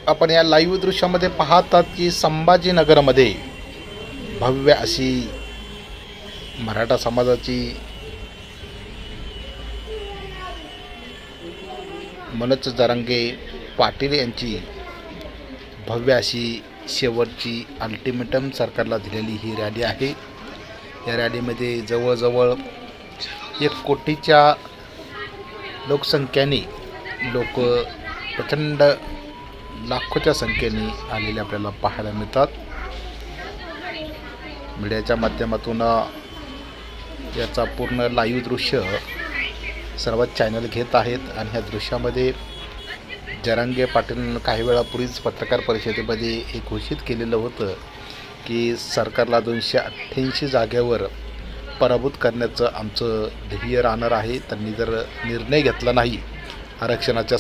आपण या लाईव्ह दृश्यामध्ये पाहतात की संभाजीनगरमध्ये भव्य अशी मराठा समाजाची मनोज जरांगे पाटील यांची भव्य अशी शेवटची अल्टिमेटम सरकारला दिलेली ही रॅली आहे। या रॅलीमध्ये जवळजवळ 1 कोटीच्या लोकसंख्येने लोक प्रचंड लाखोच्या संख्येने आलेले आपल्याला पाहायला मिळतात। मीडियाच्या माध्यमातून याचा पूर्ण लाईव्ह दृश्य सर्व चॅनल घेत आहेत आणि ह्या दृश्यामध्ये जरांगे पाटील काही वेळापूर्वीच पत्रकार परिषदेमध्ये हे घोषित केलेलं होतं की सरकारला 288 जागेवर पराभूत करण्याचं आमचं ध्येय राहणार आहे। त्यांनी जर निर्णय घेतला नाही आरक्षणाच्या